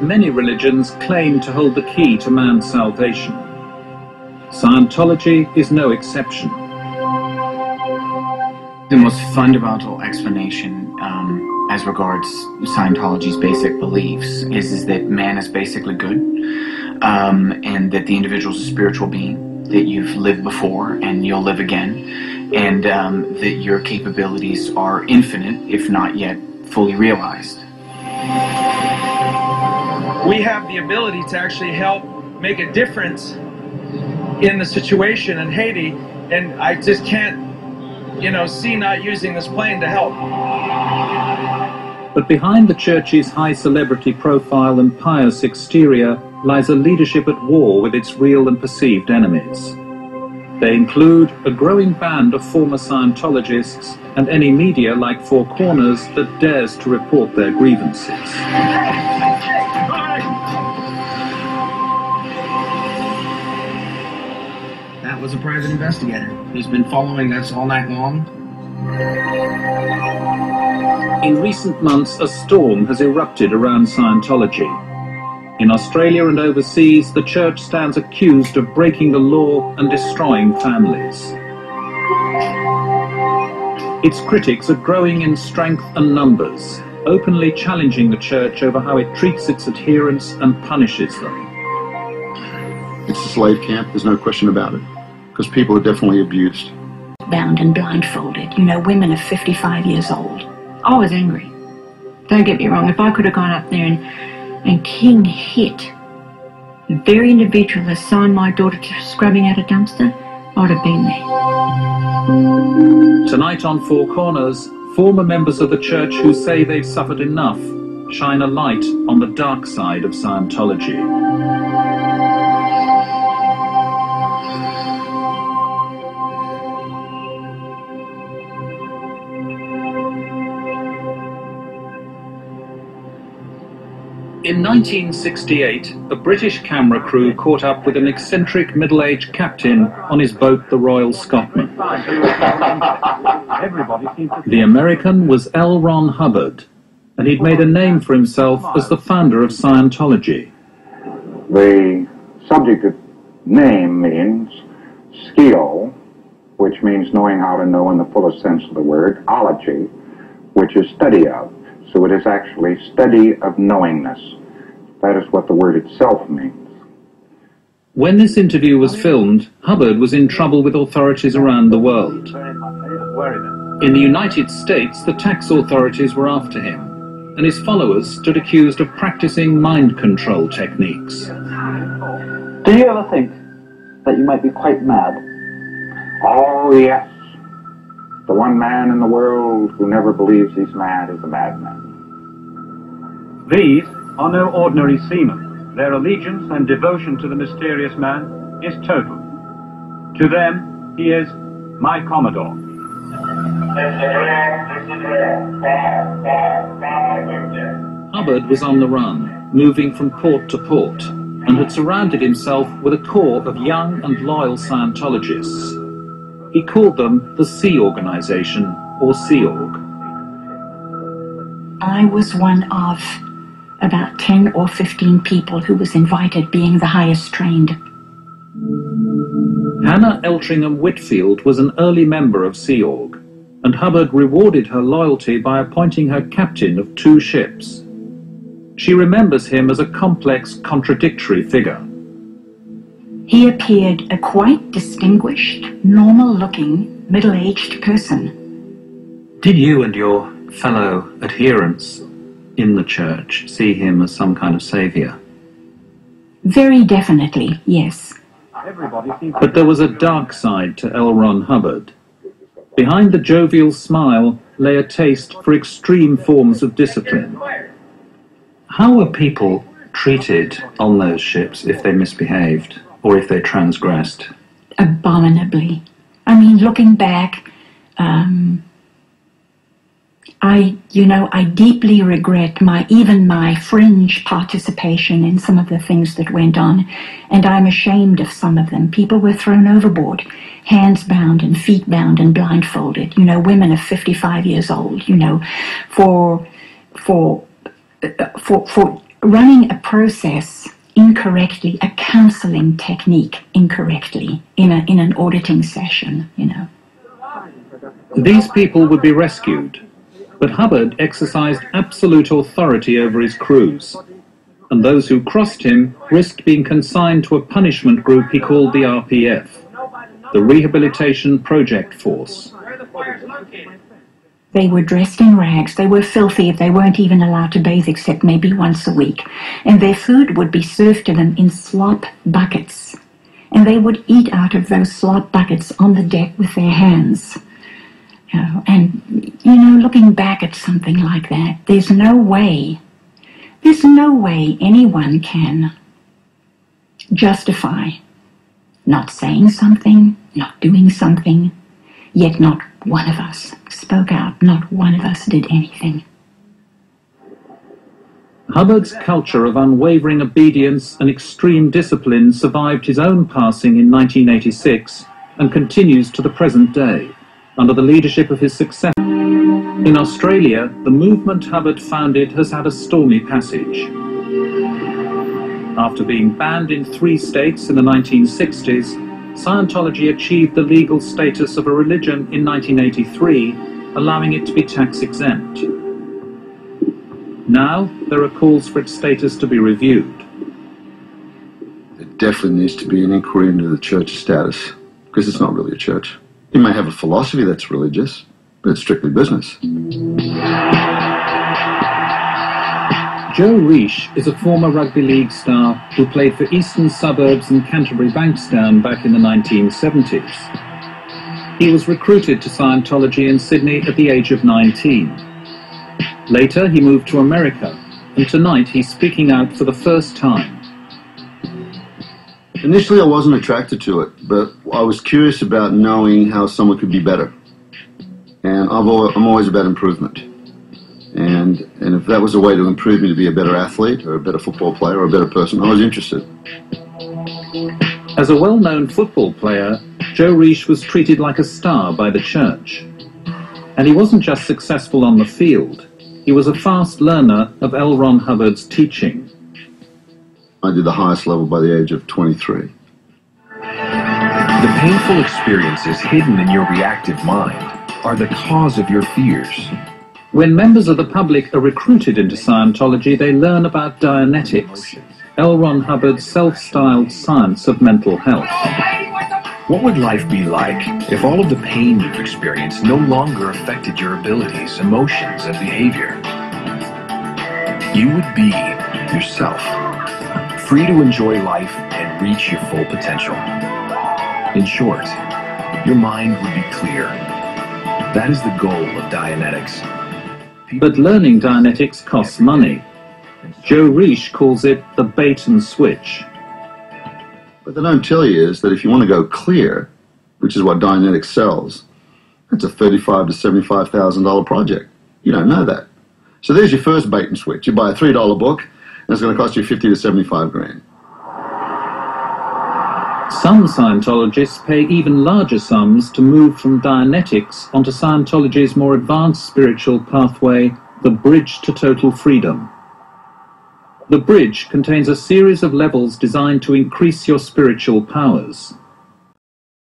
many religions claim to hold the key to man's salvation. Scientology is no exception. The most fundamental explanation as regards Scientology's basic beliefs is that man is basically good, and that the individual is a spiritual being, that you've lived before and you'll live again, and that your capabilities are infinite, if not yet fully realized. We have the ability to actually help make a difference in the situation in Haiti, and I just can't, see not using this plane to help. But behind the church's high celebrity profile and pious exterior lies a leadership at war with its real and perceived enemies. They include a growing band of former Scientologists and any media like Four Corners that dares to report their grievances. That was a private investigator. He's been following us all night long. In recent months, a storm has erupted around Scientology. In Australia and overseas, the church stands accused of breaking the law and destroying families. Its critics are growing in strength and numbers, openly challenging the church over how it treats its adherents and punishes them. It's a slave camp, there's no question about it, because people are definitely abused. Bound and blindfolded, women of 55 years old. I was angry. Don't get me wrong, if I could have gone up there and king hit the very individual that signed my daughter to scrubbing out a dumpster, I would have been there. Tonight on Four Corners, former members of the church who say they've suffered enough shine a light on the dark side of Scientology. In 1968, a British camera crew caught up with an eccentric middle-aged captain on his boat, the Royal Scotsman. The American was L. Ron Hubbard, and he'd made a name for himself as the founder of Scientology. The subject name means skill, which means knowing how to know in the fullest sense of the word, ology, which is study of. So it is actually study of knowingness. That is what the word itself means. When this interview was filmed, Hubbard was in trouble with authorities around the world. In the United States, the tax authorities were after him, and his followers stood accused of practicing mind control techniques. Do you ever think that you might be quite mad? Oh, yes. The one man in the world who never believes he's mad is a madman. These are no ordinary seamen. Their allegiance and devotion to the mysterious man is total. To them, he is my Commodore. Hubbard was on the run, moving from port to port, and had surrounded himself with a core of young and loyal Scientologists. He called them the Sea Organization, or Sea Org. I was one of about 10 or 15 people who was invited, being the highest trained. Hannah Eltringham Whitfield was an early member of Sea Org, and Hubbard rewarded her loyalty by appointing her captain of 2 ships. She remembers him as a complex, contradictory figure. He appeared a quite distinguished, normal-looking, middle-aged person. Did you and your fellow adherents in the church see him as some kind of savior? Very definitely, yes. But there was a dark side to L. Ron Hubbard. Behind the jovial smile lay a taste for extreme forms of discipline. How were people treated on those ships if they misbehaved or if they transgressed? Abominably. I mean, looking back, I deeply regret even my fringe participation in some of the things that went on, and I'm ashamed of some of them. People were thrown overboard, hands bound and feet bound and blindfolded, women of 55 years old, for running a process incorrectly, a counseling technique incorrectly in an auditing session, you know. These people would be rescued, but Hubbard exercised absolute authority over his crews, and those who crossed him risked being consigned to a punishment group he called the RPF, the Rehabilitation Project Force. They were dressed in rags, they were filthy, they weren't even allowed to bathe except maybe once a week, and their food would be served to them in slop buckets, and they would eat out of those slop buckets on the deck with their hands. And, you know, looking back at something like that, there's no way anyone can justify not saying something, not doing something, yet not one of us spoke out, not one of us did anything. Hubbard's culture of unwavering obedience and extreme discipline survived his own passing in 1986 and continues to the present day, under the leadership of his successor. In Australia, the movement Hubbard founded has had a stormy passage. After being banned in 3 states in the 1960s, Scientology achieved the legal status of a religion in 1983, allowing it to be tax-exempt. Now, there are calls for its status to be reviewed. There definitely needs to be an inquiry into the church's status, because it's not really a church. You may have a philosophy that's religious, but it's strictly business. Joe Reish is a former rugby league star who played for Eastern Suburbs and Canterbury Bankstown back in the 1970s. He was recruited to Scientology in Sydney at the age of 19. Later, he moved to America, and tonight he's speaking out for the first time. Initially, I wasn't attracted to it, but I was curious about knowing how someone could be better. And I'm always about improvement. And if that was a way to improve me to be a better athlete or a better football player or a better person, I was interested. As a well-known football player, Joe Reish was treated like a star by the church. And he wasn't just successful on the field, he was a fast learner of L. Ron Hubbard's teaching. I did the highest level by the age of 23. The painful experiences hidden in your reactive mind are the cause of your fears. When members of the public are recruited into Scientology, they learn about Dianetics, L. Ron Hubbard's self-styled science of mental health. What would life be like if all of the pain you've experienced no longer affected your abilities, emotions, and behavior? You would be yourself, free to enjoy life and reach your full potential. In short, your mind would be clear. That is the goal of Dianetics. But learning Dianetics costs money. Joe Reish calls it the bait and switch. What they don't tell you is that if you want to go clear, which is what Dianetics sells, it's a $35,000 to $75,000 project. You don't know that. So there's your first bait and switch. You buy a $3 book, and it's going to cost you $50,000 to $75,000. Some Scientologists pay even larger sums to move from Dianetics onto Scientology's more advanced spiritual pathway, the Bridge to Total Freedom. The Bridge contains a series of levels designed to increase your spiritual powers.